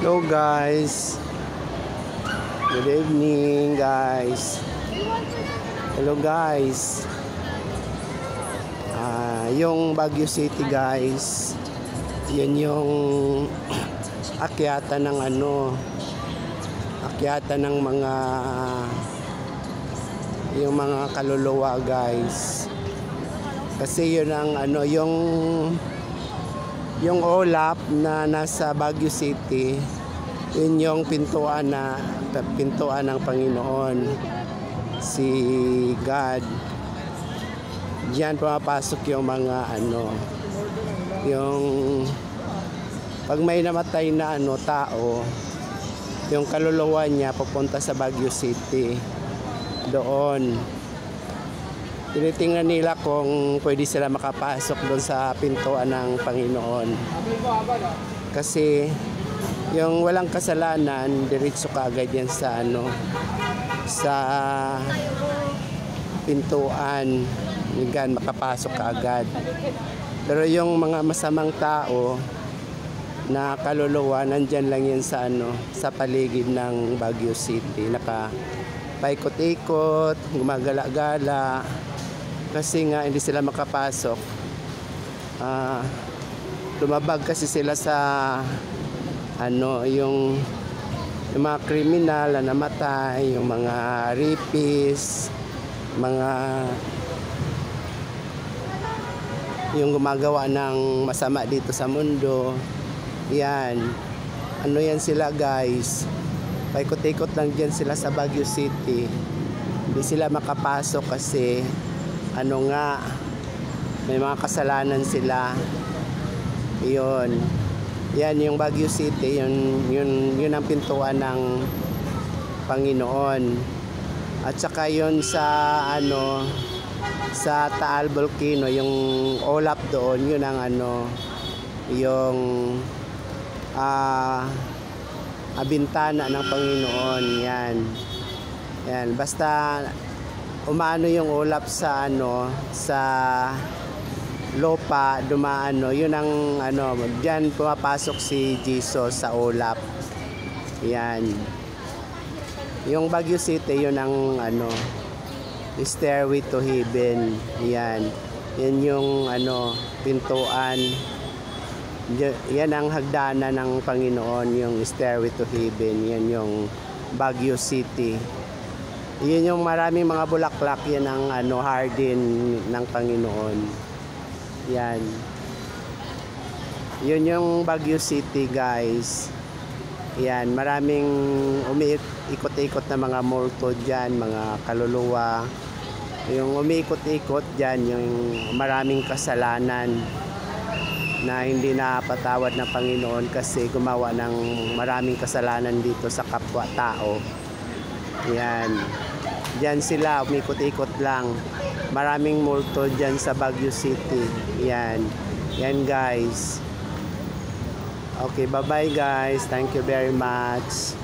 Hello guys. Good evening guys. Hello guys. Yung Baguio City guys. Yan yung akyatan ng akyatan ng yung mga kaluluwa guys. Kasi yun ang yung ulap na nasa Baguio City, yun yung pintuan ng Panginoon, si God. Diyan pumapasok yung mga yung pag may namatay na tao, yung kaluluwa niya pupunta sa Baguio City. Doon tinitingnan nila kung pwede sila makapasok doon sa pintuan ng Panginoon. Kasi yung walang kasalanan, diretso kaagad yan sa sa pintuan. Yan, makapasok kaagad. Pero yung mga masamang tao na kaluluwa, nandyan lang yan sa sa paligid ng Baguio City. Paikot-ikot, gumagala-gala. Kasi nga hindi sila makapasok. Lumabag kasi sila sa yung mga kriminal na namatay, yung mga rapist, yung gumagawa ng masama dito sa mundo. Yan. Yan sila guys. Paikot-ikot lang dyan sila sa Baguio City. Hindi sila makapasok kasi may mga kasalanan sila. Yun. Yan yung Baguio City, yun ang pintuan ng Panginoon. At saka yun sa sa Taal Volcano, yung ulap doon, yun ang yung bintana ng Panginoon. Yan. Basta umano yung ulap sa sa lupa, dumaan yun ang diyan pumapasok si Jesus sa ulap. Yan. Yung Baguio City, yun ang Stairway to Heaven. Yan yung pintuan. Yan ang hagdanan ng Panginoon, yung Stairway to Heaven. Yan yung Baguio City. Yun yung maraming mga bulaklak. Yan ang hardin ng Panginoon. Yan. Yun yung Baguio City guys. Yan, maraming umiikot-ikot na mga multo dyan, mga kaluluwa. Yung umiikot-ikot dyan, yung maraming kasalanan na hindi napatawad ng Panginoon kasi gumawa ng maraming kasalanan dito sa kapwa-tao. Yan. Diyan sila, umikot-ikot lang. Maraming multo dyan sa Baguio City. Yan. Yan guys. Okay, bye-bye guys. Thank you very much.